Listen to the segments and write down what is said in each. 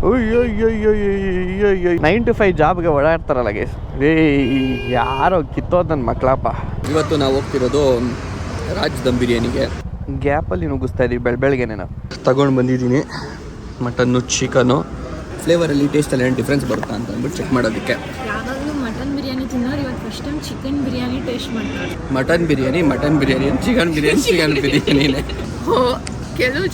ಅಯ್ಯೋ 9 to 5 ಜಾಬ್ಗೆ ಓಡಾಡ್ತಾರಲ್ಲ guys. ಯಾರೋ ಕಿತ್ತೋದು ನನ್ನ ಮಕ್ಕಳಪ್ಪ. ಇವತ್ತು ನಾವು ಹೋಗ್ತಿರೋದು ರಾಜ್ ದಮ್ ಬಿರಿಯಾನಿಗೆ. ಗ್ಯಾಪಲ್ಲಿ ನುಗ್ಗಿಸ್ತಾ ಇದ್ದೀವಿ ಬೆಳಗ್ಗೆನೆ. ನಾವು ತಗೊಂಡು ಬಂದಿದ್ದೀನಿ ಮಟನ್ನು ಚಿಕನು. ಫ್ಲೇವರಲ್ಲಿ ಟೇಸ್ಟಲ್ಲಿ ಏನು ಡಿಫ್ರೆನ್ಸ್ ಬರುತ್ತಾ ಅಂತ ಅಂದ್ಬಿಟ್ಟು ಚೆಕ್ ಮಾಡೋದಕ್ಕೆ. ಯಾವಾಗಲೂ ಮಟನ್ ಬಿರಿಯಾನಿ ತಿನ್ನೋರು ಇವತ್ತು first time chicken biryani taste ಮಾಡ್ತಾರೆ. ಮಟನ್ ಬಿರಿಯಾನಿ ಚಿಕನ್ ಬಿರಿಯಾನಿನೇ. ಕೆಲವು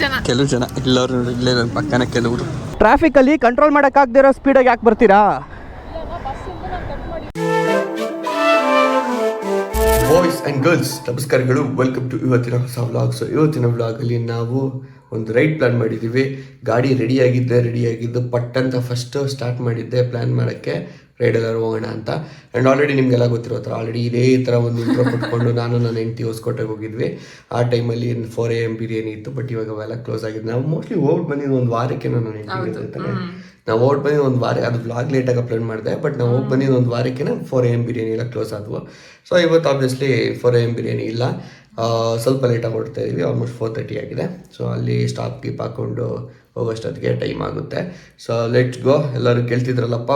ಜನ ಎಲ್ಲರೂ ಇಲ್ಲೇ ನನ್ನ ಪಕ್ಕನ ಕೆಲವರು. ಟ್ರಾಫಿಕಲ್ಲಿ ಕಂಟ್ರೋಲ್ ಮಾಡೋಕ್ಕಾಗದಿರೋ ಸ್ಪೀಡಾಗಿ ಯಾಕೆ ಬರ್ತೀರಾ? ಬಾಯ್ಸ್ ಆ್ಯಂಡ್ ಗರ್ಲ್ಸ್ ನಮಸ್ಕಾರಗಳು, ವೆಲ್ಕಮ್ ಟು ಇವತ್ತಿನ ಹೊಸ ವ್ಲಾಗ್. ಸೊ ಇವತ್ತಿನ ವ್ಲಾಗಲ್ಲಿ ನಾವು ಒಂದು ರೈಡ್ ಪ್ಲ್ಯಾನ್ ಮಾಡಿದ್ದೀವಿ. ಗಾಡಿ ರೆಡಿಯಾಗಿದ್ದು ಪಟ್ಟಂತ ಫಸ್ಟು ಸ್ಟಾರ್ಟ್ ಮಾಡಿದ್ದೆ ಪ್ಲ್ಯಾನ್ ಮಾಡೋಕ್ಕೆ ರೈಡ್ ಎಲ್ಲರೂ ಹೋಗೋಣ ಅಂತ. ಆ್ಯಂಡ್ ಆಲ್ರೆಡಿ ನಿಮಗೆಲ್ಲ ಗೊತ್ತಿರೋ ಥರ ಆಲ್ರೆಡಿ ಇದೇ ಥರ ಒಂದು ಇಂಟ್ರೋ ಕೊಟ್ಕೊಂಡು ನಾನು ನನ್ನ ಹೆಂಡತಿ ಹೊಸಕೋಟೆಗೆ ಹೋಗಿದ್ವಿ. ಆ ಟೈಮಲ್ಲಿ 4 AM ಬಿರಿಯಾನಿ ಇತ್ತು. ಬಟ್ ಇವಾಗ ಅವೆಲ್ಲ ಕ್ಲೋಸ್ ಆಗಿದೆ. ನಾವು ಮೋಸ್ಟ್ಲಿ ಹೋಗ್ಬಿಟ್ಟು ಬಂದಿದ್ದು ಒಂದು ವಾರಕ್ಕೆ. ನಾನು ಹೆಂಡತಿ ಇರ್ತಾನೆ ನಾವು ಹೋಗಿ ಬಂದಿದ್ದು ಒಂದು ವಾರ. ಅದು ವ್ಲಾಗ್ ಲೇಟಾಗಿ ಅಪ್ಲೋಡ್ ಮಾಡಿದೆ. ಬಟ್ ನಾವು ಹೋಗಿ ಬಂದಿದ್ದು ಒಂದು ವಾರಕ್ಕೆ 4 AM ಬಿರಿಯಾನಿ ಎಲ್ಲ ಕ್ಲೋಸ್ ಆದವು. ಸೊ ಇವತ್ತು ಆಬ್ವಿಯಸ್ಲಿ 4 AM ಬಿರಿಯಾನಿ ಇಲ್ಲ, ಸ್ವಲ್ಪ ಲೇಟಾಗಿ ಹೊರಡ್ತಾ ಇದ್ದೀವಿ. ಆಲ್ಮೋಸ್ಟ್ 4:30 ಆಗಿದೆ. ಸೊ ಅಲ್ಲಿ ಸ್ಟಾಪ್ ಕೀಪ್ ಹಾಕ್ಕೊಂಡು ಹೋಗೋಷ್ಟೊತ್ತಿಗೆ ಟೈಮ್ ಆಗುತ್ತೆ. So let's go. ಎಲ್ಲರೂ ಕೇಳ್ತಿದ್ರಲ್ಲಪ್ಪ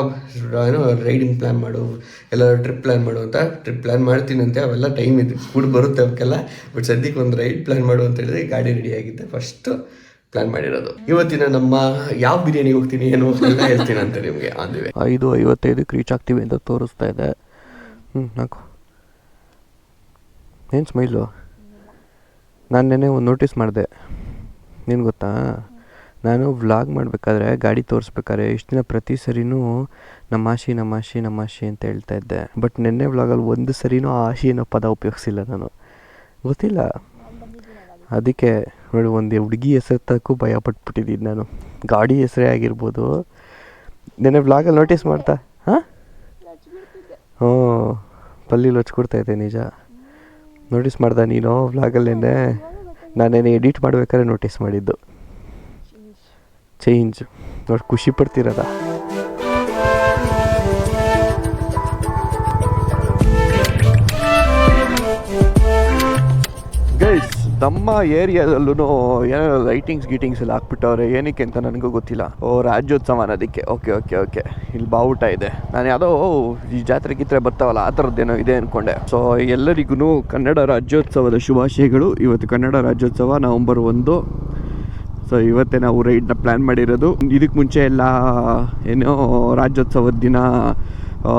ಏನೋ ರೈಡಿಂಗ್ ಪ್ಲ್ಯಾನ್ ಮಾಡು, ಎಲ್ಲರೂ ಟ್ರಿಪ್ ಪ್ಲ್ಯಾನ್ ಮಾಡು ಅಂತ. ಟ್ರಿಪ್ ಪ್ಲ್ಯಾನ್ ಮಾಡ್ತೀನಂತೆ, ಅವೆಲ್ಲ ಟೈಮ್ ಇದೆ ಕೂಡ ಬರುತ್ತೆ ಅವಕ್ಕೆಲ್ಲ. ಬಟ್ ಸದ್ಯಕ್ಕೆ ಒಂದು ರೈಡ್ ಪ್ಲ್ಯಾನ್ ಮಾಡು ಅಂತ ಹೇಳಿದ್ರೆ ಗಾಡಿ ರೆಡಿ ಆಗಿದೆ. ಫಸ್ಟು ಪ್ಲ್ಯಾನ್ ಮಾಡಿರೋದು ಇವತ್ತಿನ ನಮ್ಮ ಯಾವ ಬಿರಿಯಾನಿಗೆ ಹೋಗ್ತೀನಿ ಏನು ಎಲ್ಲ ಹೇಳ್ತೀನಿ ಅಂತ ನಿಮಗೆ. ಆಂದಿವೆ 5:55 ರೀಚ್ ಆಗ್ತೀವಿ ಅಂತ ತೋರಿಸ್ತಾ ಇದೆ. ನಾಲ್ಕು ಏನು ಸ್ಮೈಲು. ನಾನು ನೆನ್ನೆ ಒಂದು ನೋಟಿಸ್ ಮಾಡಿದೆ, ನೀನು ಗೊತ್ತಾ? ನಾನು ವ್ಲಾಗ್ ಮಾಡಬೇಕಾದ್ರೆ ಗಾಡಿ ತೋರಿಸ್ಬೇಕಾದ್ರೆ ಇಷ್ಟು ದಿನ ಪ್ರತಿ ಸರಿನೂ ನಮ್ಮಾಶಿ ಅಂತ ಹೇಳ್ತಾ ಇದ್ದೆ. ಬಟ್ ನೆನ್ನೆ ವ್ಲಾಗಲ್ಲಿ ಒಂದು ಸರಿನೂ ಆಶಿ ಅನ್ನೋ ಪದ ಉಪಯೋಗಿಸಿಲ್ಲ ನಾನು, ಗೊತ್ತಿಲ್ಲ. ಅದಕ್ಕೆ ನೋಡಿ, ಒಂದು ಹುಡುಗಿ ಹೆಸರು ಭಯ ಪಟ್ಬಿಟ್ಟಿದ್ದೀನಿ ನಾನು. ಗಾಡಿ ಹೆಸರೇ ಆಗಿರ್ಬೋದು. ನೆನ್ನೆ ವ್ಲಾಗಲ್ಲಿ ನೋಟಿಸ್ ಮಾಡ್ತಾ ಪಲ್ಲಿಲಿ ಹಚ್ಕೊಡ್ತಾಯಿದ್ದೆ. ನಿಜ ನೋಟಿಸ್ ಮಾಡ್ದೆ ನೀನು ವ್ಲಾಗಲ್ಲೇನೆ. ನಾನೇನು ಎಡಿಟ್ ಮಾಡ್ಬೇಕಾದ್ರೆ ನೋಟಿಸ್ ಮಾಡಿದ್ದು. ಚೇಂಜ್ ನೋಡಿ, ಖುಷಿ ಪಡ್ತಿರೋದ. ಗೈಸ್, ನಮ್ಮ ಏರಿಯಾದಲ್ಲೂ ಏನೋ ಲೈಟಿಂಗ್ಸ್ ಎಲ್ಲ ಹಾಕ್ಬಿಟ್ಟವ್ರೆ. ಏನಕ್ಕೆ ಅಂತ ನನಗೂ ಗೊತ್ತಿಲ್ಲ. ರಾಜ್ಯೋತ್ಸವ ಅನ್ನೋದಕ್ಕೆ. ಓಕೆ ಇಲ್ಲಿ ಬಾವುಟ ಇದೆ. ನಾನು ಯಾವುದೋ ಈ ಜಾತ್ರೆ ಬರ್ತಾವಲ್ಲ ಆ ಥರದ್ದೇನೋ ಇದೆ ಅಂದ್ಕೊಂಡೆ. ಸೊ ಎಲ್ಲರಿಗೂ ಕನ್ನಡ ರಾಜ್ಯೋತ್ಸವದ ಶುಭಾಶಯಗಳು. ಇವತ್ತು ಕನ್ನಡ ರಾಜ್ಯೋತ್ಸವ November 1. ಸೊ ಇವತ್ತೇ ನಾವು ರೈಡ್ನ ಪ್ಲ್ಯಾನ್ ಮಾಡಿರೋದು. ಇದಕ್ಕೆ ಮುಂಚೆ ಎಲ್ಲ ಏನೋ ರಾಜ್ಯೋತ್ಸವದ ದಿನ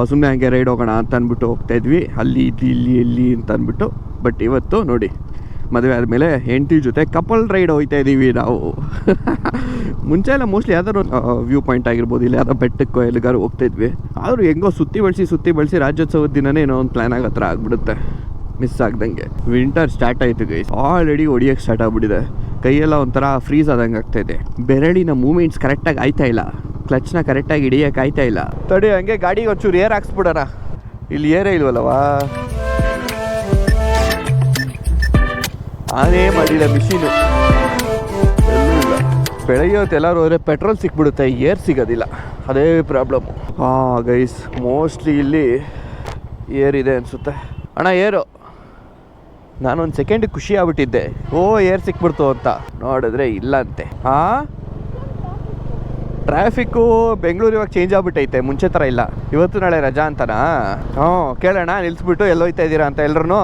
ಸುಮ್ಮನೆ ಹಂಗೆ ರೈಡ್ ಹೋಗೋಣ ಅಂತ ಅಂದ್ಬಿಟ್ಟು ಹೋಗ್ತಾಯಿದ್ವಿ, ಅಲ್ಲಿ ಇಲ್ಲಿ ಅಂತ ಅಂದ್ಬಿಟ್ಟು. ಬಟ್ ಇವತ್ತು ನೋಡಿ, ಮದುವೆ ಆದಮೇಲೆ ಹೆಂಡತಿ ಜೊತೆ ಕಪಲ್ ರೈಡ್ ಹೋಗ್ತಾ ಇದ್ದೀವಿ ನಾವು. ಮುಂಚೆ ಎಲ್ಲ ಮೋಸ್ಟ್ಲಿ ಯಾವ್ದಾದ್ರು ವ್ಯೂ ಪಾಯಿಂಟ್ ಆಗಿರ್ಬೋದು, ಇಲ್ಲ ಯಾವುದೋ ಬೆಟ್ಟಕ್ಕೋ ಎಲ್ಲಿಗಾರು ಹೋಗ್ತಾಯಿದ್ವಿ. ಆದರೂ ಹೆಂಗೋ ಸುತ್ತಿ ಬಳಸಿ ರಾಜ್ಯೋತ್ಸವದ ದಿನವೇ ಏನೋ ಒಂದು ಪ್ಲ್ಯಾನ್ ಆಗೋ ಥರ ಆಗ್ಬಿಡುತ್ತೆ, ಮಿಸ್ ಆಗ್ದಂಗೆ. ವಿಂಟರ್ ಸ್ಟಾರ್ಟ್ ಆಯಿತು ಗೈಸ್, ಆಲ್ರೆಡಿ ಹೊಡಿಯೋಕ್ಕೆ ಸ್ಟಾರ್ಟ್ ಆಗಿಬಿಟ್ಟಿದೆ. ಕೈಯೆಲ್ಲ ಒಂಥರ ಫ್ರೀಸ್ ಆದಂಗೆ ಆಗ್ತಾಯಿದೆ. ಬೆರಳಿನ ಮೂಮೆಂಟ್ಸ್ ಕರೆಕ್ಟಾಗಿ ಆಯ್ತಾ ಇಲ್ಲ, ಕ್ಲಚ್ನ ಕರೆಕ್ಟಾಗಿ ಹಿಡಿಯೋಕೆ ಆಯ್ತಾ ಇಲ್ಲ. ತಡಿ, ಹಂಗೆ ಗಾಡಿಗೆ ಒಂಚೂರು ಏರ್ ಹಾಕ್ಸ್ಬಿಡೋಣ. ಇಲ್ಲಿ ಏರೇ ಇಲ್ವಲ್ಲವಾ, ಆನೇ ಮಾಡಿಲ್ಲ ಮಿಷಿನು, ಎಲ್ಲೂ ಇಲ್ಲ. ಬೆಳಗ್ಗೆ ಹೊತ್ತು ಎಲ್ಲರೂ ಹೋದರೆ ಪೆಟ್ರೋಲ್ ಸಿಕ್ಬಿಡುತ್ತೆ, ಏರ್ ಸಿಗೋದಿಲ್ಲ, ಅದೇ ಪ್ರಾಬ್ಲಮ್ಮು. ಗೈಸ್, ಮೋಸ್ಟ್ಲಿ ಇಲ್ಲಿ ಏರ್ ಇದೆ ಅನಿಸುತ್ತೆ. ಅಣ್ಣ ಏರು. ನಾನೊಂದು ಸೆಕೆಂಡಿಗೆ ಖುಷಿ ಆಗ್ಬಿಟ್ಟಿದ್ದೆ, ಏರ್ ಸಿಕ್ಬಿಡ್ತು ಅಂತ. ನೋಡಿದ್ರೆ ಇಲ್ಲ ಅಂತೆ. ಟ್ರಾಫಿಕ್ಕು ಬೆಂಗಳೂರು ಇವಾಗ ಚೇಂಜ್ ಆಗ್ಬಿಟ್ಟೈತೆ, ಮುಂಚೆ ಥರ ಇಲ್ಲ. ಇವತ್ತು ನಾಳೆ ರಜಾ ಅಂತನಾ? ಕೇಳೋಣ, ನಿಲ್ಲಿಸ್ಬಿಟ್ಟು ಎಲ್ಲೋಯ್ತಾ ಇದ್ದೀರಾ ಅಂತ ಎಲ್ರೂ.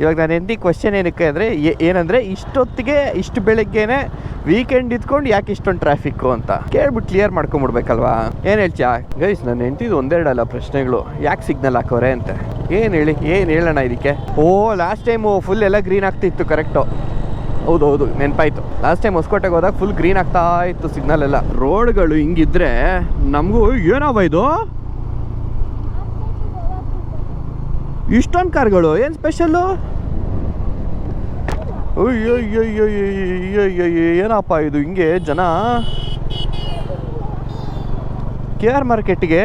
ಇವಾಗ ನಾನು ಎಂದಿ ಕ್ವಶನ್ ಏನಕ್ಕೆ ಅಂದರೆ ಏನಂದರೆ ಇಷ್ಟೊತ್ತಿಗೆ ಇಷ್ಟು ಬೆಳಗ್ಗೆನೆ ವೀಕೆಂಡ್ ಇದ್ಕೊಂಡು ಯಾಕೆ ಇಷ್ಟೊಂದು ಟ್ರಾಫಿಕ್ಕು ಅಂತ ಕೇಳ್ಬಿಟ್ಟು ಕ್ಲಿಯರ್ ಮಾಡ್ಕೊಂಬಿಡ್ಬೇಕಲ್ವಾ? ಏನು ಹೇಳ್ತೀಯಾ ಗೈಸ್? ನಾನು ಎಂತಿದ್ದು ಒಂದೆರಡಲ್ಲ ಪ್ರಶ್ನೆಗಳು. ಯಾಕೆ ಸಿಗ್ನಲ್ ಹಾಕೋರೆ ಅಂತ ಏನು ಹೇಳೋಣ ಇದಕ್ಕೆ? ಲಾಸ್ಟ್ ಟೈಮು ಫುಲ್ ಎಲ್ಲ ಗ್ರೀನ್ ಆಗ್ತಿತ್ತು. ಕರೆಕ್ಟು, ಹೌದು ನೆನಪಾಯ್ತು. ಲಾಸ್ಟ್ ಟೈಮ್ ಹೊಸಕೋಟೆಗೆ ಹೋದಾಗ ಫುಲ್ ಗ್ರೀನ್ ಆಗ್ತಾ ಇತ್ತು ಸಿಗ್ನಲ್ ಎಲ್ಲ. ರೋಡ್ಗಳು ಹಿಂಗಿದ್ರೆ ನಮಗೂ ಏನವ ಇದು ಇಷ್ಟೊಂದು ಕಾರ್ಗಳು, ಏನು ಸ್ಪೆಷಲ್ಲು? ಏನಪ್ಪ ಇದು ಹಿಂಗೆ ಜನ? KR ಮಾರ್ಕೆಟ್ಗೆ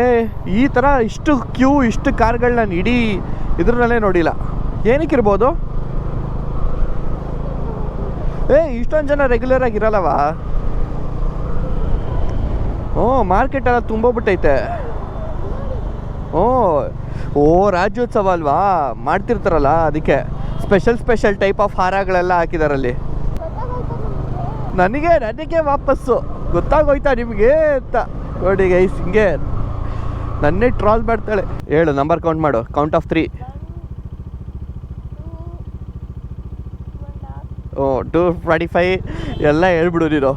ಈ ಥರ ಇಷ್ಟು ಕ್ಯೂ, ಇಷ್ಟು ಕಾರ್ಗಳನ್ನ ನಾನು ಇಡೀ ಇದ್ರಲ್ಲೇ ನೋಡಿಲ್ಲ. ಏನಕ್ಕಿರ್ಬೋದು? ಇಷ್ಟೊಂದು ಜನ ರೆಗ್ಯುಲರ್ ಆಗಿರಲ್ಲವಾ? ಮಾರ್ಕೆಟೆಲ್ಲ ತುಂಬೋಗ್ಬಿಟ್ಟೈತೆ. ರಾಜ್ಯೋತ್ಸವ ಅಲ್ವಾ, ಮಾಡ್ತಿರ್ತಾರಲ್ಲ ಅದಕ್ಕೆ ಸ್ಪೆಷಲ್ ಟೈಪ್ ಆಫ್ ಹಾರಗಳೆಲ್ಲ ಹಾಕಿದಾರಲ್ಲಿ. ನನಗೆ ವಾಪಸ್ಸು ಗೊತ್ತಾಗೋಯ್ತಾ ನಿಮಗೆ ಅಂತ ನೋಡಿ ಗೈಸ್. ಹಿಂಗೆ ನನ್ನೇ ಟ್ರಾಲ್ ಮಾಡ್ತಾಳೆ. ಹೇಳು ನಂಬರ್ ಕೌಂಟ್ ಮಾಡು. Count of 3. 2:45 ಎಲ್ಲ ಹೇಳ್ಬಿಡು ನೀನು.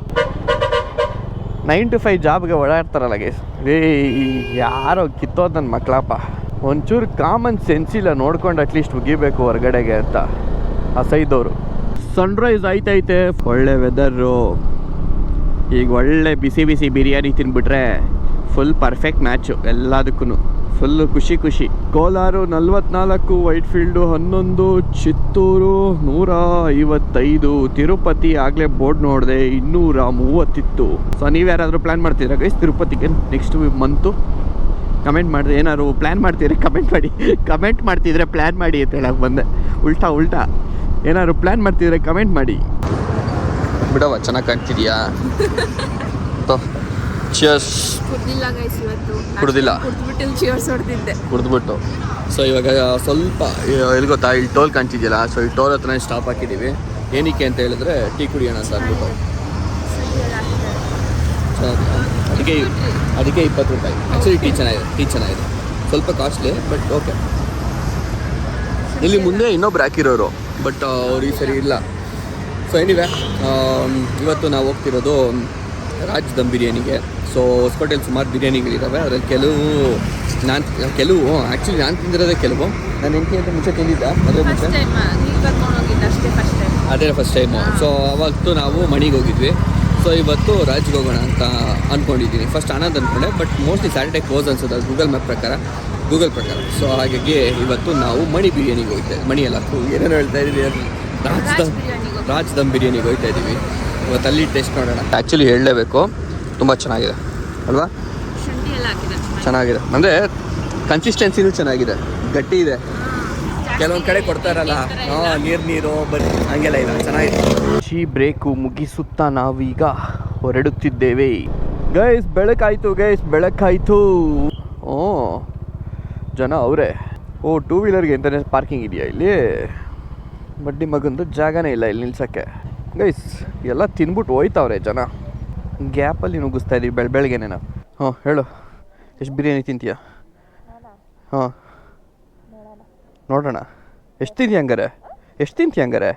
9 to 5 ಜಾಬ್ಗೆ ಓಡಾಡ್ತಾರಲ್ಲ ಗೈಸ್. ಯಾರೋ ಕಿತ್ತೋದು ನನ್ನ ಮಕ್ಕಳಪ್ಪ. ಒಂಚೂರು ಕಾಮನ್ ಸೆನ್ಸ್ ಇಲ್ಲ, ನೋಡ್ಕೊಂಡು ಅಟ್ಲೀಸ್ಟ್ ಮುಗಿಬೇಕು ಹೊರಗಡೆಗೆ ಅಂತ ಅಸೈದವರು. ಸನ್ರೈಸ್ ಆಯ್ತೈತೆ, ಒಳ್ಳೆ ವೆದರು. ಈಗ ಒಳ್ಳೆ ಬಿಸಿ ಬಿಸಿ ಬಿರಿಯಾನಿ ತಿನ್ಬಿಟ್ರೆ ಫುಲ್ ಪರ್ಫೆಕ್ಟ್ ಮ್ಯಾಚು ಎಲ್ಲದಕ್ಕೂ. ಫುಲ್ಲು ಖುಷಿ ಖುಷಿ. ಕೋಲಾರ 44, ವೈಟ್ಫೀಲ್ಡು 11, ಚಿತ್ತೂರು 155, ತಿರುಪತಿ ಆಗಲೇ ಬೋರ್ಡ್ ನೋಡಿದೆ 230 ಇತ್ತು. ಸೊ ನೀವು ಯಾರಾದರೂ ಪ್ಲ್ಯಾನ್ ಮಾಡ್ತೀರಾ ಗೈಸ್ ತಿರುಪತಿಗೆ ನೆಕ್ಸ್ಟ್ ಮಂತು? ಕಮೆಂಟ್ ಮಾಡಿದ್ರೆ ಏನಾದ್ರು ಪ್ಲ್ಯಾನ್ ಮಾಡ್ತೀರಿ ಕಮೆಂಟ್ ಮಾಡಿ. ಕಮೆಂಟ್ ಮಾಡ್ತಿದ್ರೆ ಪ್ಲ್ಯಾನ್ ಮಾಡಿ ಅಂತ ಹೇಳಕ್ಕೆ ಬಂದೆ. ಉಲ್ಟಾ ಏನಾದ್ರು ಪ್ಲ್ಯಾನ್ ಮಾಡ್ತಿದ್ರೆ ಕಮೆಂಟ್ ಮಾಡಿ. ಬಿಡವ ಚೆನ್ನಾಗಿ ಕಾಣ್ತಿದ್ಯಾ? ಚಿಯರ್ಸ್. ಕುಡ್ದಿಲ್ಲ ಗೈಸ್ ಇವತ್ತು. ಕುಡ್ದಿಲ್ಲ? ಕುಡ್ದ್ಬಿಟ್ಟು ಚಿಯರ್ಸ್ ಹೊಡ್ತಿದ್ದೆ. ಕುಡಿದ್ಬಿಟ್ಟು. ಸೊ ಇವಾಗ ಸ್ವಲ್ಪ ಎಲ್ಲಿ ಗೊತ್ತಾ, ಇಲ್ಲಿ ಟೋಲ್ ಕಾಣ್ತಿದ್ಯಲ್ಲ, ಸೊ ಈ ಟೋಲ್ ಹತ್ರ ಸ್ಟಾಪ್ ಹಾಕಿದ್ದೀವಿ. ಏನಕ್ಕೆ ಅಂತ ಹೇಳಿದ್ರೆ ಟೀ ಕುಡಿಯೋಣ ಅಂತ ಅಂದ್ಬಿಟ್ಟು. ಅದಕ್ಕೆ 20 ರೂಪಾಯಿ. ಆ್ಯಕ್ಚುಲಿ ಟೀ ಚೆನ್ನಾಗಿದೆ. ಸ್ವಲ್ಪ ಕಾಸ್ಟ್ಲಿ ಬಟ್ ಓಕೆ. ಇಲ್ಲಿ ಮುಂದೆ ಇನ್ನೊಬ್ರು ಹಾಕಿರೋರು ಬಟ್ ಅವ್ರು ಈ ಸರಿ ಇಲ್ಲ. ಸೊ ಏನಿವೆ, ಇವತ್ತು ನಾವು ಹೋಗ್ತಿರೋದು ರಾಜ್ ದಮ್ ಬಿರಿಯಾನಿಗೆ. ಸೊ ಹೊಸಕೋಟೆಯಲ್ಲಿ ಸುಮಾರು ಬಿರಿಯಾನಿಗಳಿದ್ದಾವೆ. ಅದರಲ್ಲಿ ಕೆಲವು ಆ್ಯಕ್ಚುಲಿ ನಾನು ತಿಂದಿರೋದೇ ಕೆಲವು. ನಾನು ಹೆಂಡತಿ ಅಂತ ಮುಂಚೆ ತಿಂದಿದ್ದ ಅದೇ ಮುಂಚೆ, ಅದೇ ಫಸ್ಟ್ ಟೈಮು. ಸೊ ಅವತ್ತು ನಾವು ಮಣಿಗೆ ಹೋಗಿದ್ವಿ. ಸೊ ಇವತ್ತು ರಾಜ್ಗೆ ಹೋಗೋಣ ಅಂತ ಅಂದ್ಕೊಂಡಿದ್ದೀನಿ. ಫಸ್ಟ್ ಆನಂದ್ ಅಂದ್ಕೊಂಡೆ, ಬಟ್ ಮೋಸ್ಟ್ಲಿ ಸ್ಯಾಟರ್ಡೇ ಕ್ಲೋಸ್ ಅನ್ಸುತ್ತೆ ಗೂಗಲ್ ಮ್ಯಾಪ್ ಪ್ರಕಾರ. ಸೊ ಹಾಗಾಗಿ ಇವತ್ತು ನಾವು ಮಣಿ ಬಿರಿಯಾನಿಗೆ ಹೋಗ್ತೇವೆ. ಮಣಿ ಎಲ್ಲ ಏನೇನು ಹೇಳ್ತಾ ಇದ್ದೀವಿ, ರಾಜ್ ದಮ್ ಬಿರಿಯಾನಿಗೆ ಹೋಗ್ತಾ ಇದ್ದೀವಿ ಇವತ್ತು. ಅಲ್ಲಿ ಟೇಸ್ಟ್ ಮಾಡೋಣ. ಆ್ಯಕ್ಚುಲಿ ಹೇಳಲೇಬೇಕು, ತುಂಬ ಚೆನ್ನಾಗಿದೆ ಅಲ್ವಾ? ಚೆನ್ನಾಗಿದೆ ಅಂದರೆ ಕನ್ಸಿಸ್ಟೆನ್ಸಿನೂ ಚೆನ್ನಾಗಿದೆ, ಗಟ್ಟಿ ಇದೆ. ಕೆಲವೊಂದು ಕಡೆ ಕೊಡ್ತಾರಲ್ಲ ನೀರು ಬರೀ ಹಂಗೆಲ್ಲ ಇಲ್ಲ, ಚೆನ್ನಾಗಿದೆ. ಟೀ ಬ್ರೇಕು ಮುಗಿಸುತ್ತಾ ನಾವೀಗ ಹೊರಡುತ್ತಿದ್ದೇವೆ. ಗೈಸ್ ಬೆಳಕಾಯಿತು. ಜನ ಅವರೇ. ಟೂ ವೀಲರ್ಗೆ ಅಂತಲೇ ಪಾರ್ಕಿಂಗ್ ಇದೆಯಾ ಇಲ್ಲಿ? ಬಡ್ಡಿ ಮಗಂದು ಜಾಗನೇ ಇಲ್ಲ ಇಲ್ಲಿ ನಿಲ್ಸೋಕ್ಕೆ. ಗೈಸ್ ಎಲ್ಲ ತಿನ್ಬಿಟ್ಟು ಹೋಯ್ತವ್ರೆ ಜನ. ಗ್ಯಾಪಲ್ಲಿ ನುಗ್ಗಿಸ್ತಾ ಇದ್ದೀವಿ ಬೆಳಗ್ಗೆನೇ ನಾವು. ಹೇಳು, ಎಷ್ಟು ಬಿರಿಯಾನಿ ತಿಂತೀಯ? ನೋಡೋಣ. ಎಷ್ಟು ತಿಂತೀಯ ಹಂಗಾರೆ?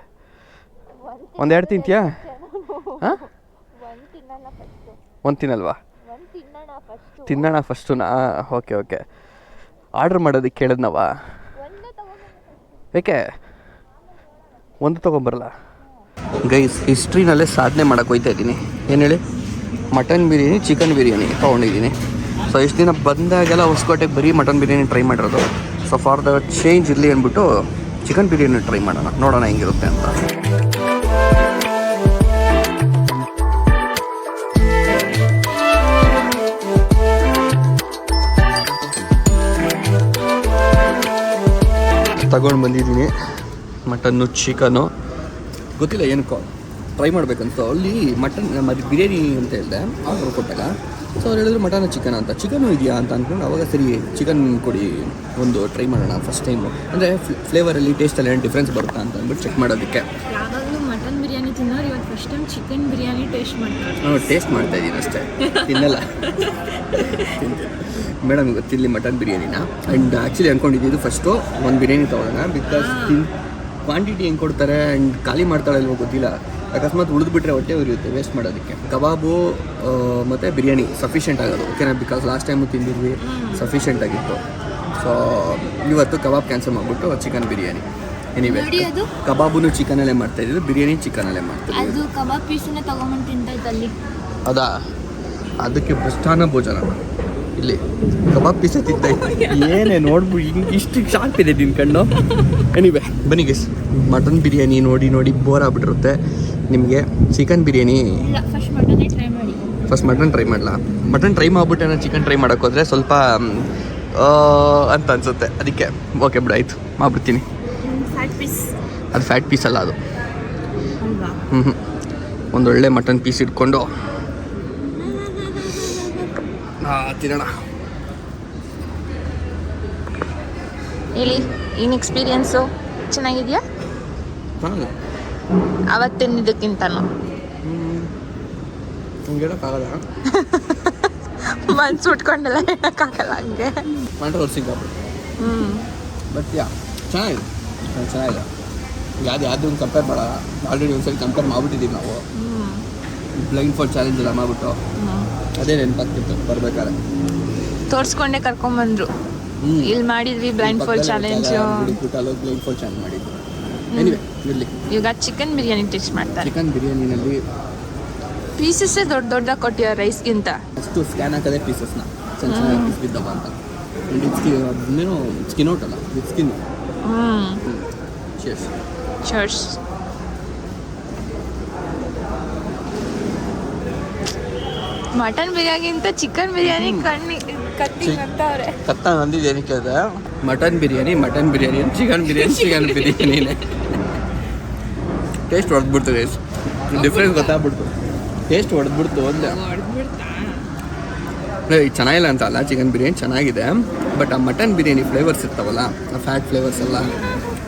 ಒಂದೆರಡು ತಿಂತೀಯಾ? ಒಂದು ತಿನ್ನಲ್ವಾ? ತಿನ್ನೋಣ ಫಸ್ಟುನಾ? ಓಕೆ. ಆರ್ಡ್ರ್ ಮಾಡೋದಕ್ಕೆ ಕೇಳಿದ್ನವ. ಏಕೆ ಒಂದು ತೊಗೊಂಬರಲ್ಲ? ಗೈಸ್ ಹಿಸ್ಟ್ರಿನಲ್ಲೇ ಸಾಧನೆ ಮಾಡೋಕ್ಕೆ ಹೋಗ್ತಾ ಇದ್ದೀನಿ. ಏನು ಹೇಳಿ, ಮಟನ್ ಬಿರಿಯಾನಿ, ಚಿಕನ್ ಬಿರಿಯಾನಿ ತೊಗೊಂಡಿದ್ದೀನಿ. ಸೊ ಇಷ್ಟು ದಿನ ಬಂದಾಗೆಲ್ಲ ಹೊಸಕೋಟೆಗೆ ಬರೀ ಮಟನ್ ಬಿರಿಯಾನಿ ಟ್ರೈ ಮಾಡಿರೋದು. ಸೊ ಫಾರ್ ದ ಚೇಂಜ್ ಇರಲಿ ಅಂದ್ಬಿಟ್ಟು ಚಿಕನ್ ಬಿರಿಯಾನಿ ಟ್ರೈ ಮಾಡೋಣ, ನೋಡೋಣ ಹೆಂಗಿರುತ್ತೆ ಅಂತ. ತಗೊಂಡು ಬಂದಿದ್ದೀನಿ ಮಟನ್ನು, ಚಿಕನು. ಗೊತ್ತಿಲ್ಲ ಏನಕ್ಕೋ ಟ್ರೈ ಮಾಡಬೇಕಂತ. ಅಲ್ಲಿ ಮಟನ್ ಬಿರಿಯಾನಿ ಅಂತ ಹೇಳಿದೆ ಆರ್ಡ್ರ್ ಕೊಟ್ಟಾಗ. ಸೊ ಅವ್ರು ಹೇಳಿದ್ರು ಮಟನ್ ಚಿಕನ್ ಅಂತ. ಚಿಕನ್ನು ಇದೆಯಾ ಅಂತ ಅಂದ್ಕೊಂಡು ಅವಾಗ ಸರಿ ಚಿಕನ್ ಕೊಡಿ ಒಂದು ಟ್ರೈ ಮಾಡೋಣ ಫಸ್ಟ್ ಟೈಮು. ಅಂದರೆ ಫ್ಲೇವರಲ್ಲಿ ಟೇಸ್ಟಲ್ಲಿ ಏನು ಡಿಫ್ರೆನ್ಸ್ ಬರುತ್ತಾ ಅಂತ ಅಂದ್ಬಿಟ್ಟು ಚೆಕ್ ಮಾಡೋದಕ್ಕೆ. ಯಾವಾಗಲೂ ಮಟನ್ ಬಿರಿಯಾನಿ ತಿನ್ನೋರು ಇವತ್ತು first time chicken biryani taste ಮಾಡ್ತಾ ಇದ್ದೀನಿ ಅಷ್ಟೇ, ತಿನ್ನಲ್ಲ. ಮೇಡಮ್ ಗೊತ್ತಿರಲಿ ಮಟನ್ ಬಿರಿಯಾನಿನ. ಆ್ಯಂಡ್ ಆ್ಯಕ್ಚುಲಿ ಅಂದ್ಕೊಂಡಿದ್ದು ಫಸ್ಟು ಒಂದು ಬಿರಿಯಾನಿ ತೊಗೊಳ್ಳೋಣ, ಬಿಕಾಸ್ ಕ್ವಾಂಟಿಟಿ ಹೆಂಗೆ ಕೊಡ್ತಾರೆ ಆ್ಯಂಡ್ ಖಾಲಿ ಮಾಡ್ತಾಳೆ ಇಲ್ವೋ ಗೊತ್ತಿಲ್ಲ. ಅಕಸ್ಮಾತ್ ಉಳಿದ್ಬಿಟ್ರೆ ಹೊಟ್ಟೆ ಉರಿಯುತ್ತೆ ವೇಸ್ಟ್ ಮಾಡೋದಕ್ಕೆ. ಕಬಾಬು ಮತ್ತು ಬಿರಿಯಾನಿ ಸಫಿಷಿಯೆಂಟ್ ಆಗೋದು ಓಕೆನಾ, ಬಿಕಾಸ್ ಲಾಸ್ಟ್ ಟೈಮು ತಿಂದಿದ್ವಿ ಸಫಿಷಿಯೆಂಟ್ ಆಗಿತ್ತು. ಸೊ ಇವತ್ತು ಕಬಾಬ್ ಕ್ಯಾನ್ಸಲ್ ಮಾಡಿಬಿಟ್ಟು ಚಿಕನ್ ಬಿರಿಯಾನಿ. ಎನಿವೆ ಕಬಾಬು ಚಿಕನಲ್ಲೇ ಮಾಡ್ತಾಯಿದ್ದು, ಬಿರಿಯಾನಿ ಚಿಕನಲ್ಲೇ ಮಾಡ್ತೀವಿ. ಅದು ಕಬಾಬ್ ಪೀಸನ್ನೇ ತೊಗೊಂಬಂದು ತಿಂತಾಯಿದ್ದಲ್ಲಿ ಅದಾ, ಅದಕ್ಕೆ ಮೃಷ್ಟಾನ್ನ ಭೋಜನ. ಇಲ್ಲಿ ಕಬಾಬ್ ಪೀಸ ತಿಂತಾಯಿತ್ತು. ಏನೇ ನೋಡ್ಬಿಟ್ಟು ಹಿಂಗೆ ಇಷ್ಟು ಶಾರ್ಪ್ ಇದೆ ನಿನ್ನ ಕಣ್ಣು. ಎನಿವೆ ಬನ್ನಿ ಗೈಸ್, ಮಟನ್ ಬಿರಿಯಾನಿ ನೋಡಿ ಬೋರ್ ಆಗ್ಬಿಟ್ಟಿರುತ್ತೆ ನಿಮಗೆ. Chicken biryani first mutton try ಮಾಡಲ. ಮಟನ್ ಟ್ರೈ ಮಾಡಿಬಿಟ್ಟು ನಾನು ಚಿಕನ್ ಟ್ರೈ ಮಾಡೋಕ್ಕೆ ಹೋದರೆ ಸ್ವಲ್ಪ ಅಂತ ಅನಿಸುತ್ತೆ. ಅದಕ್ಕೆ ಓಕೆ ಬಿಡು, ಆಯಿತು ಮಾಡಿಬಿಡ್ತೀನಿ. ಅದು ಫ್ಯಾಟ್ ಪೀಸ್ ಅಲ್ಲ ಅದು. ಒಂದೊಳ್ಳೆ ಮಟನ್ ಪೀಸ್ ಇಟ್ಕೊಂಡು ತಿನ್ನೋಣ. ಹೇಳಿ, ಏನು ಎಕ್ಸ್ಪೀರಿಯನ್ಸು ಚೆನ್ನಾಗಿದೆಯಾ? ಅವತ್ತಿನಿದ್ದಕ್ಕಿಂತನೂ ಹಂಗೆ ಹೇಳೋಕ್ಕಾಗಲ್ಲ. ಮನ್ಸು ಉಟ್ಕೊಂಡೆಲ್ಲ ಹೇಳೋಕ್ಕಾಗಲ್ಲ ಹಂಗೆ. ಮಂಟ್ರೋರ್ ಸಿಕ್ಕಾಪಟ್ಟೆ. ಬಟ್ ಚೆನ್ನಾಗಿದೆ. ಯಾವ್ದು ಕಂಪೇರ್ ಮಾಡೋಲ್ಲ. ಆಲ್ರೆಡಿ ಒಂದ್ಸರಿ ಕಂಪೇರ್ ಮಾಡ್ಬಿಟ್ಟಿದ್ದೀವಿ ನಾವು. ಬ್ಲೈಂಡ್ ಫಾಲ್ ಚಾಲೆಂಜ್ ಎಲ್ಲ ಮಾಡ್ಬಿಟ್ಟು ಅದೇ ನೆನಪಾಗ್ತಿತ್ತು ಬರ್ಬೇಕಾದ್ರೆ. ತೋರಿಸ್ಕೊಂಡೆ ಕರ್ಕೊಂಬಂದ್ರು. ಇಲ್ಲಿ ಮಾಡಿದ್ವಿ blind fall challenge. Blind fall challenge ಮಾಡಿದ್ದು. ಎನಿವೆ ಇರಲಿ. ಈಗ ಚಿಕನ್ ಬಿರಿಯಾನಿ ಟೇಸ್ಟ್ ಮಾಡ್ತಾರೆ. ಚಿಕನ್ ಬಿರಿಯಾನಿನಲ್ಲಿ ಪೀಸಸ್ಸೇ ದೊಡ್ಡದಾಗಿ ಕೊಟ್ಟಿದ್ದಾರೆ ರೈಸ್ಗಿಂತ. ಅಷ್ಟು ಸ್ಕ್ಯಾನ್ ಹಾಕೋದೇ ಪೀಸಸ್ನ ಚೆನ್ನಾಗಿ ಪೀಸ್ ಬಿದ್ದವ ಅಂತ. ಇನ್ನೇನು ಸ್ಕಿನ್ ಔಟ್ ಅಲ್ಲ, ವಿತ್ ಸ್ಕಿನ್. ಚರ್ಚ್ ಮಟನ್ ಬಿರಿಯಾನಿಗಿಂತ ಚಿಕನ್ ಬಿರಿಯಾನಿ ಕತ್ತಿ ಅಂದಿದ್ದು ಏನಕ್ಕೆ ಅದ? ಮಟನ್ ಬಿರಿಯಾನಿ ಚಿಕನ್ ಬಿರಿಯಾನಿನೇ ಟೇಸ್ಟ್ ಹೊಡೆದ್ಬಿಡ್ತು. ಡಿಫ್ರೆನ್ಸ್ ಗೊತ್ತಾಗ್ಬಿಡ್ತು. ಟೇಸ್ಟ್ ಹೊಡೆದ್ಬಿಡ್ತು ಅಂದೆ. ಚೆನ್ನಾಗಿಲ್ಲ ಅಂತ ಅಲ್ಲ, ಚಿಕನ್ ಬಿರಿಯಾನಿ ಚೆನ್ನಾಗಿದೆ. ಬಟ್ ಆ ಮಟನ್ ಬಿರಿಯಾನಿ ಫ್ಲೇವರ್ಸ್ ಇರ್ತಾವಲ್ಲ, ಆ ಫ್ಯಾಟ್ ಫ್ಲೇವರ್ಸ್ ಎಲ್ಲ,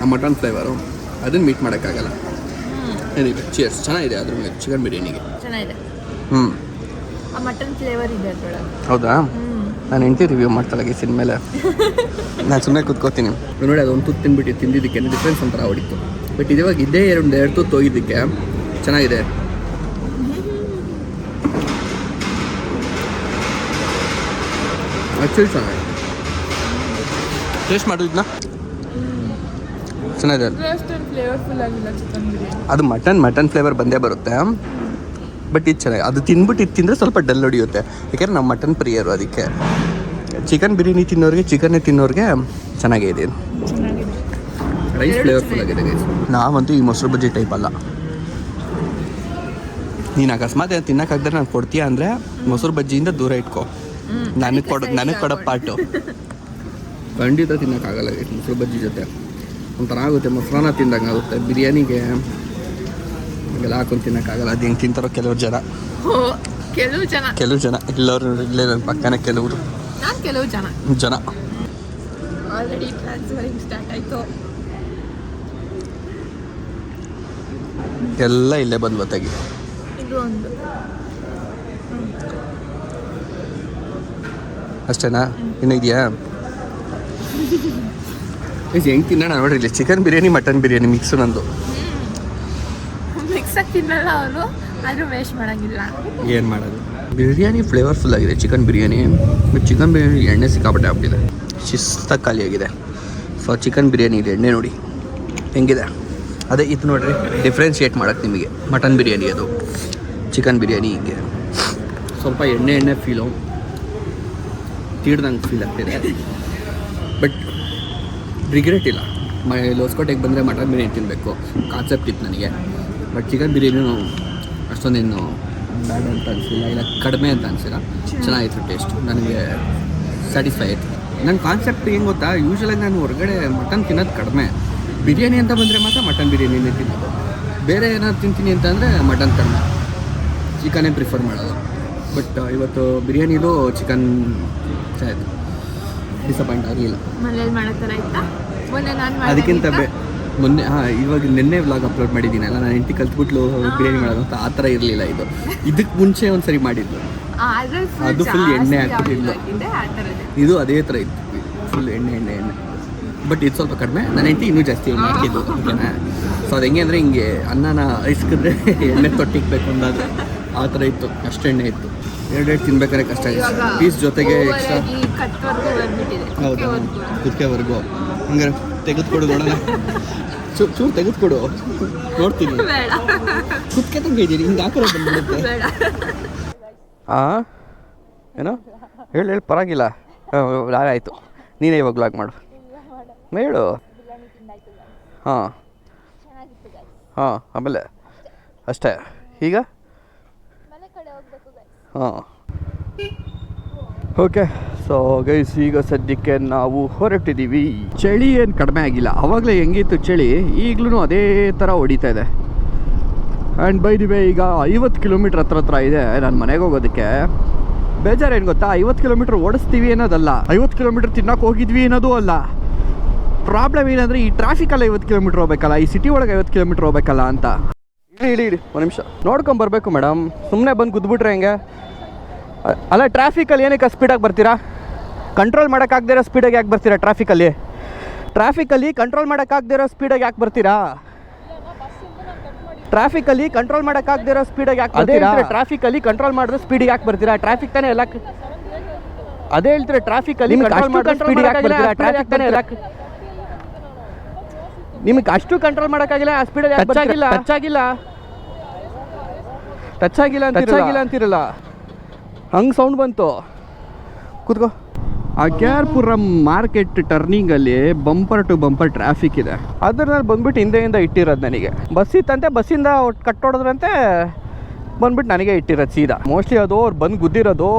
ಆ ಮಟನ್ ಫ್ಲೇವರು ಅದನ್ನು ಮೀಟ್ ಮಾಡೋಕ್ಕಾಗಲ್ಲ. ಏನಿದೆ ಚೇರ್ಸ್ ಚೆನ್ನಾಗಿದೆ ಅದ್ರ ಮೇಲೆ ಚಿಕನ್ ಬಿರಿಯಾನಿಗೆ. ಚೆನ್ನಾಗಿದೆ. ಆ ಮಟನ್ ಫ್ಲೇವರ್ ಇದೆ ಅದರೊಳಗೆ. ಹೌದಾ? ನಾನು ಹೆಂಡತಿ ರಿವ್ಯೂ ಮಾಡ್ತಾಳೆ ಗೀಸಿನ ಮೇಲೆ. ನಾನು ಸುಮ್ಮನೆ ಕೂತ್ಕೋತೀನಿ. ನೋಡಿ ಅದೊಂದು ತುತ್ತು ತಿಂದಿದ್ದಕ್ಕೆ ಡಿಫ್ರೆನ್ಸ್ ಒಂಥರ ಹೊಡಿತು. ಬಟ್ ಇವಾಗ ಇದೇ ಎರಡು ತುತ್ತು ಹೋಗಿದ್ದಕ್ಕೆ ಚೆನ್ನಾಗಿದೆ. ಆ್ಯಕ್ಚುಲಿ ಚೆನ್ನಾಗಿದೆ. ಟೇಸ್ಟ್ ಮಾಡಿದ್ನಾ? ಚೆನ್ನಾಗಿದೆ. ಫ್ಲೇವರ್ಫುಲ್ ಆಗಿಲ್ಲ ಚಿಕನ್ ಬಿರಿಯಾನಿ. ಅದು ಮಟನ್ ಫ್ಲೇವರ್ ಬಂದೇ ಬರುತ್ತೆ. ಬಟ್ ಇದು ಚೆನ್ನಾಗಿ. ಅದು ತಿಂದ್ಬಿಟ್ಟು ಇದು ತಿಂದರೆ ಸ್ವಲ್ಪ ಡಲ್ ಹೊಡಿಯುತ್ತೆ. ಯಾಕೆಂದರೆ ನಾವು ಮಟನ್ ಪ್ರಿಯರು. ಅದಕ್ಕೆ ಚಿಕನ್ ಬಿರಿಯಾನಿ ತಿನ್ನೋರಿಗೆ, ಚಿಕನ್ನೇ ತಿನ್ನೋರಿಗೆ ಚೆನ್ನಾಗಿದೆ. ರೈಸ್ ಫ್ಲೇವರ್ಫುಲ್ ಆಗಿದೆ ಗೈಸ್. ನಾವಂತೂ ಈ ಮೊಸರು ಬಜ್ಜಿ ಟೈಪ್ ಅಲ್ಲ. ನೀನು ಅಕಸ್ಮಾತ್ ತಿನ್ನೋಕ್ಕಾಗ್ದರೆ ನಾನು ಕೊಡ್ತೀಯ ಅಂದರೆ ಮೊಸರು ಬಜ್ಜಿಯಿಂದ ದೂರ ಇಟ್ಕೊ. ನನಗೆ ಕೊಡೋ ಪಾಟು. ಖಂಡಿತ ತಿನ್ನೋಕ್ಕಾಗಲ್ಲ ಮೊಸರು ಬಜ್ಜಿ ಜೊತೆ. ಒಂಥರ ಆಗುತ್ತೆ, ಮೊಸರನ್ನ ತಿಂದಂಗೆ ಆಗುತ್ತೆ. ಬಿರಿಯಾನಿಗೆ ಹಂಗೆಲ್ಲ ಹಾಕೊಂಡು ತಿನ್ನೋಕ್ಕಾಗಲ್ಲ. ಅದು ಹೆಂಗೆ ತಿಂತಾರೋ ಕೆಲವು ಜನ ಎಲ್ಲರೂ ಇಲ್ಲೇ ನನ್ನ ಪಕ್ಕನೇ ಕೆಲವರು ಜನ. ಆಲ್ರೆಡಿ ಟ್ರಾನ್ಸ್ಫರಿಂಗ್ ಸ್ಟಾರ್ಟ್ ಆಯಿತು. ಎಲ್ಲ ಇಲ್ಲೇ ಬಂದು ಗೊತ್ತಾಗಿ. ಇದು ಒಂದು ಅಷ್ಟೇನಾ? ಇನ್ನೂ ಇದೆಯಾ? ಹೆಂಗೆ ತಿನ್ನೋಣ ನೋಡ್ರಿ. ಇಲ್ಲಿ chicken biryani mutton biryani mix ನಂದು. ಮಿಕ್ಸಾಗಿ ತಿನ್ನಲ್ಲ ಅವರು, ಆದರೂ ವೇಸ್ಟ್ ಮಾಡೋಂಗಿಲ್ಲ. ಏನು ಮಾಡೋದು? ಬಿರಿಯಾನಿ ಫ್ಲೇವರ್ಫುಲ್ ಆಗಿದೆ chicken biryani. But chicken biryani ಎಣ್ಣೆ ಸಿಕ್ಕಾಪಟ್ಟೆ ಆಗ್ಬಿಟ್ಟಿದೆ. ಶಿಸ್ತಾಗಿ ಖಾಲಿಯಾಗಿದೆ. ಸೊ ಚಿಕನ್ ಬಿರಿಯಾನಿ ಇದೆ ಎಣ್ಣೆ ನೋಡಿ ಹೆಂಗಿದೆ. ಅದೇ ಇದು ನೋಡಿರಿ, ಡಿಫ್ರೆನ್ಶಿಯೇಟ್ ಮಾಡೋಕ್ಕೆ ನಿಮಗೆ. ಮಟನ್ ಬಿರಿಯಾನಿ ಅದು, ಚಿಕನ್ ಬಿರಿಯಾನಿ ಹಿಂಗೆ ಸ್ವಲ್ಪ ಎಣ್ಣೆ ಫೀಲು ತೀಡ್ದಂಗೆ ಫೀಲ್ ಆಗ್ತಿದೆ. ಬಟ್ ರಿಗ್ರೆಟ್ ಇಲ್ಲ. ಹೊಸಕೋಟೆಗೆ ಬಂದರೆ ಮಟನ್ ಬಿರಿಯಾನಿ ತಿನ್ನಬೇಕು ಕಾನ್ಸೆಪ್ಟ್ ಇತ್ತು ನನಗೆ. ಬಟ್ ಚಿಕನ್ ಬಿರಿಯಾನಿನೂ ಅಷ್ಟೊಂದೇನು ಬ್ಯಾಡ್ ಅಂತ ಅನಿಸಿಲ್ಲ, ಇಲ್ಲ ಕಡಿಮೆ ಅಂತ ಅನಿಸಿಲ್ಲ. ಚೆನ್ನಾಗಿತ್ತು ಟೇಸ್ಟ್. ನನಗೆ ಸ್ಯಾಟಿಸ್ಫೈ ಆಯಿತು. ನನ್ನ ಕಾನ್ಸೆಪ್ಟ್ ಹೆಂಗೆ ಗೊತ್ತಾ, ಯೂಶ್ವಲಾಗಿ ನಾನು ಹೊರಗಡೆ ಮಟನ್ ತಿನ್ನೋದು ಕಡಿಮೆ. ಬಿರಿಯಾನಿ ಅಂತ ಬಂದರೆ ಮಾತ್ರ ಮಟನ್ ಬಿರಿಯಾನಿನೇ ತಿನ್ನೋದು. ಬೇರೆ ಏನಾದ್ರು ತಿಂತೀನಿ ಅಂತ ಅಂದರೆ ಮಟನ್ ಕಡಿಮೆ, ಚಿಕನ್ನೇ ಪ್ರಿಫರ್ ಮಾಡೋದು. ಬಟ್ ಇವತ್ತು ಬಿರಿಯಾನಿಲೂ ಚಿಕನ್ ಆಯಿತು, ಡಿಸಪಾಯಿಂಟ್ ಆಗಲಿಲ್ಲ. ಮನೇಲಿ ಮಾಡೋ ಥರ ಆಯ್ತಾ? ಮೊನ್ನೆ ನಾನು ಅದಕ್ಕಿಂತ ಮೊನ್ನೆ ಇವಾಗ ನಿನ್ನೆ ವ್ಲಾಗ್ ಅಪ್ಲೋಡ್ ಮಾಡಿದ್ದೀನಲ್ಲ, ನಾನು ಹೆಂಡತಿ ಕಲ್ತ್ಬಿಟ್ಲು ಬಿರಿಯಾನಿ ಮಾಡೋದು ಅಂತ. ಆ ಥರ ಇರಲಿಲ್ಲ ಇದು. ಇದಕ್ಕೆ ಮುಂಚೆ ಒಂದು ಸರಿ ಮಾಡಿದ್ದು, ಅದು ಫುಲ್ ಎಣ್ಣೆ ಹಾಕ್ತಿದ್ಲು. ಇದು ಅದೇ ಥರ ಇತ್ತು, ಫುಲ್ ಎಣ್ಣೆ. ಬಟ್ ಇದು ಸ್ವಲ್ಪ ಕಡಿಮೆ. ನನ್ನ ಹೆಂಡತಿ ಇನ್ನೂ ಜಾಸ್ತಿ ಎಣ್ಣೆ ಹಾಕಿದ್ದು, ಓಕೆನಾ? ಸೊ ಅದು ಹೆಂಗೆ ಅಂದರೆ ಹಿಂಗೆ ಅನ್ನನ ಇಸ್ಕಿದ್ರೆ ಎಣ್ಣೆ ತೊಟ್ಟಿಕ್ಬೇಕು ಅನ್ನೋದು ಆ ಥರ ಇತ್ತು. ಅಷ್ಟು ಎಣ್ಣೆ ಇತ್ತು. ಎರಡೆರಡು ತಿನ್ಬೇಕಾದ್ರೆ ಕಷ್ಟ ಆಗಿದೆ. ಪೀಸ್ ಜೊತೆಗೆ ಎಕ್ಸ್ಟ್ರಾ. ಹೌದಾ? ಕುತ್ತಿಗೆವರೆಗೂ ಹಂಗೆ ತೆಗೆದುಕೊಡು ನೋಡೋಣ. ಚೂರು ತೆಗೆದುಕೊಡು ನೋಡ್ತೀನಿ. ಕುತ್ತಿಗೆ ತಂಗ ಇದ್ದೀನಿ, ಹಿಂಗೆ ಹಾಕೋ ಬಂದ್ಬಿಡುತ್ತೆ. ಏನೋ ಹೇಳಿ ಪರವಾಗಿಲ್ಲ. ಆಯಿತು, ನೀನೇ ಇವಾಗ ವ್ಲಾಗ್ ಮಾಡು. ಹೇಳು. ಹಾಂ ಆಮೇಲೆ ಅಷ್ಟೇ. ಈಗ ಓಕೆ. ಸೊ ಗೈಸ್, ಈಗ ಸದ್ಯಕ್ಕೆ ನಾವು ಹೊರಟಿದ್ದೀವಿ. ಚಳಿ ಏನು ಕಡಿಮೆ ಆಗಿಲ್ಲ. ಆವಾಗಲೇ ಹೆಂಗಿತ್ತು ಚಳಿ, ಈಗಲೂ ಅದೇ ಥರ ಹೊಡಿತಾ ಇದೆ. ಆ್ಯಂಡ್ ಬೈ ದಿ ವೇ, ಈಗ 50 ಕಿಲೋಮೀಟ್ರ್ ಹತ್ರ ಇದೆ ನಾನು ಮನೆಗೆ ಹೋಗೋದಕ್ಕೆ. ಬೇಜಾರೇನು ಗೊತ್ತಾ, 50 ಕಿಲೋಮೀಟ್ರ್ ಓಡಿಸ್ತೀವಿ ಅನ್ನೋದಲ್ಲ, 50 ಕಿಲೋಮೀಟ್ರ್ ತಿನ್ನೋಕೆ ಹೋಗಿದ್ವಿ ಅನ್ನೋದು ಅಲ್ಲ. ಪ್ರಾಬ್ಲಮ್ ಏನಂದರೆ ಈ ಟ್ರಾಫಿಕಲ್ಲಿ 50 ಕಿಲೋಮೀಟ್ರ್ ಹೋಗ್ಬೇಕಲ್ಲ, ಈ ಸಿಟಿ ಒಳಗೆ 50 ಕಿಲೋಮೀಟ್ರ್ ಹೋಗ್ಬೇಕಲ್ಲ ಅಂತ. ಇಡಿ ಒಂದು ನಿಮಿಷ ನೋಡ್ಕೊಂಬರ್ಬೇಕು ಮೇಡಮ್, ಸುಮ್ಮನೆ ಬಂದು ಗುದ್ಬಿಟ್ರೆ ಹೆಂಗೆ? ಅಲ್ಲ ಟ್ರಾಫಿಕಲ್ಲಿ ಏನಕ್ಕೆ ಸ್ಪೀಡಾಗಿ ಬರ್ತೀರಾ? ಕಂಟ್ರೋಲ್ ಮಾಡೋಕ್ಕಾಗದಿರೋ ಸ್ಪೀಡಾಗಿ ಯಾಕೆ ಬರ್ತೀರಾ ಟ್ರಾಫಿಕಲ್ಲಿ ಕಂಟ್ರೋಲ್ ಮಾಡೋಕ್ಕಾಗದಿರೋ ಸ್ಪೀಡಾಗಿ ಯಾಕೆ ಬರ್ತೀರಾ? ಟ್ರಾಫಿಕಲ್ಲಿ ಕಂಟ್ರೋಲ್ ಮಾಡೋಕ್ಕಾಗದಿರೋ ಸ್ಪೀಡಾಗಿ ಯಾಕೆ ಬರ್ತೀರಾ? ಟ್ರಾಫಿಕಲ್ಲಿ ಕಂಟ್ರೋಲ್ ಮಾಡಿದ್ರೆ ಸ್ಪೀಡಿಗೆ ಯಾಕೆ ಬರ್ತೀರಾ? ಟ್ರಾಫಿಕ್ ತಾನೇ ಎಲ್ಲ ಅದೇ ಹೇಳ್ತೀರಾ, ಟ್ರಾಫಿಕಲ್ಲಿ ಕಂಟ್ರೋಲ್ ಮಾಡಿದ್ರೆ ಸ್ಪೀಡಿಗೆ ಯಾಕೆ ಬರ್ತೀರಾ? ಟ್ರಾಫಿಕ್ ತಾನೇ ಎಲ್ಲ ನಿಮಗೆ ಅಷ್ಟು ಕಂಟ್ರೋಲ್ ಮಾಡೋಕ್ಕಾಗಿಲ್ಲ, ಆ ಸ್ಪೀಡಲ್ಲಿ ಟಚ್ ಆಗಿಲ್ಲ ಅಂತಿರಲ್ಲ, ಹಂಗೆ ಸೌಂಡ್ ಬಂತು. ಕೂತ್ಕೋ. ಅಗ್ಯಾರ್ಪುರಂ ಮಾರ್ಕೆಟ್ ಟರ್ನಿಂಗಲ್ಲಿ ಬಂಪರ್ ಟು ಬಂಪರ್ ಟ್ರಾಫಿಕ್ ಇದೆ. ಅದ್ರಲ್ಲಿ ಬಂದ್ಬಿಟ್ಟು ಹಿಂದೆಯಿಂದ ಇಟ್ಟಿರೋದು ನನಗೆ. ಬಸ್ ಇತ್ತಂತೆ, ಬಸ್ಸಿಂದ ಕಟ್ಟೋಡಿದ್ರಂತೆ ಬಂದ್ಬಿಟ್ಟು ನನಗೆ ಇಟ್ಟಿರೋದು ಸೀದಾ. ಮೋಸ್ಟ್ಲಿ ಅದು ಅವ್ರು ಬಂದು ಗುದ್ದಿರೋದು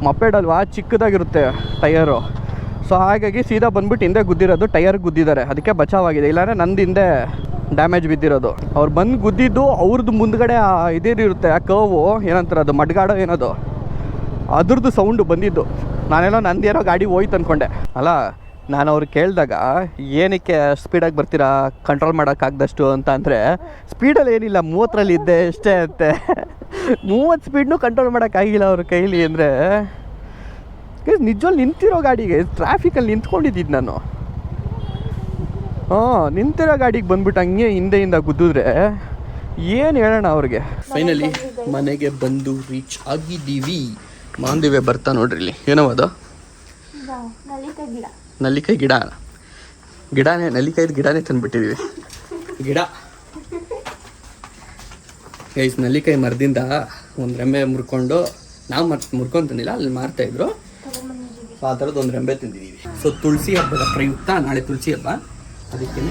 ಮಪೆಡಲ್ವಾ, ಚಿಕ್ಕದಾಗಿರುತ್ತೆ ಟಯರು. ಸೊ ಹಾಗಾಗಿ ಸೀದಾ ಬಂದ್ಬಿಟ್ಟು ಹಿಂದೆ ಗುದ್ದಿರೋದು, ಟಯರ್ ಗುದ್ದಿದ್ದಾರೆ, ಅದಕ್ಕೆ ಬಚಾವಾಗಿದೆ. ಇಲ್ಲಾಂದರೆ ನಂದು ಹಿಂದೆ ಡ್ಯಾಮೇಜ್ ಬಿದ್ದಿರೋದು. ಅವ್ರು ಬಂದು ಗುದ್ದಿದ್ದು ಅವ್ರದ್ದು ಮುಂದ್ಗಡೆ ಇದೇನಿರುತ್ತೆ ಆ ಕರ್ವು, ಏನಂತಾರೆ ಅದು ಮಡ್ಗಾಡೋ ಏನದು, ಅದ್ರದ್ದು ಸೌಂಡು ಬಂದಿದ್ದು. ನಾನೇನೋ ನಂದೇನೋ ಗಾಡಿ ಹೋಯ್ತು ಅಂದ್ಕೊಂಡೆ. ಅಲ್ಲ ನಾನು ಅವ್ರು ಕೇಳಿದಾಗ ಏನಕ್ಕೆ ಸ್ಪೀಡಾಗಿ ಬರ್ತೀರಾ ಕಂಟ್ರೋಲ್ ಮಾಡೋಕ್ಕಾಗ್ದಷ್ಟು ಅಂತ ಅಂದರೆ, ಸ್ಪೀಡಲ್ಲಿ ಏನಿಲ್ಲ 30ರಲ್ಲಿ ಇದ್ದೆ ಅಷ್ಟೇ ಅಂತೆ. 30 ಸ್ಪೀಡ್ನೂ ಕಂಟ್ರೋಲ್ ಮಾಡೋಕ್ಕಾಗಿಲ್ಲ ಅವ್ರ ಕೈಲಿ ಅಂದರೆ. ನಿಜವಲ್ಲಿ ನಿಂತಿರೋ ಗಾಡಿಗೆ ಟ್ರಾಫಿಕಲ್ಲಿ ನಿಂತ್ಕೊಂಡಿದ್ದು ನಾನು. ನಿಂತಿರೋ ಗಾಡಿಗೆ ಬಂದ್ಬಿಟ್ಟು ಹಂಗೆ ಹಿಂದೆಯಿಂದ ಗುದ್ದಿದ್ರೆ ಏನು ಹೇಳೋಣ ಅವ್ರಿಗೆ. ಫೈನಲಿ ಮನೆಗೆ ಬಂದು ರೀಚ್ ಆಗಿದ್ದೀವಿ. ಮಾಂದಿವೆ ಬರ್ತಾ ನೋಡ್ರಿ ಇಲ್ಲಿ. ಏನೋ ಅದು ನಲ್ಲಿಕಾಯಿ ಗಿಡನೇ, ನಲ್ಲಿಕಾಯ್ದು ಗಿಡನೇ ತಂದುಬಿಟ್ಟಿದ್ದೀವಿ. ಗಿಡ ಗೈಸ್, ನಲ್ಲಿಕಾಯಿ ಮರದಿಂದ ಒಂದು ರೆಂಬೆ ಮುರ್ಕೊಂಡು, ನಾವು ಮುರ್ಕೊಂಡು ಅಲ್ಲಿ ಮಾರ್ತಾಯಿದ್ರು. ಸೊ ಆ ಥರದ್ದು ಒಂದು ರೆಂಬೆ ತಿಂದಿದ್ದೀವಿ. ಸೊ ತುಳಸಿ ಹಬ್ಬದ ಪ್ರಯುಕ್ತ ನಾಳೆ ತುಳಸಿ ಹಬ್ಬ, ಅದಕ್ಕೆ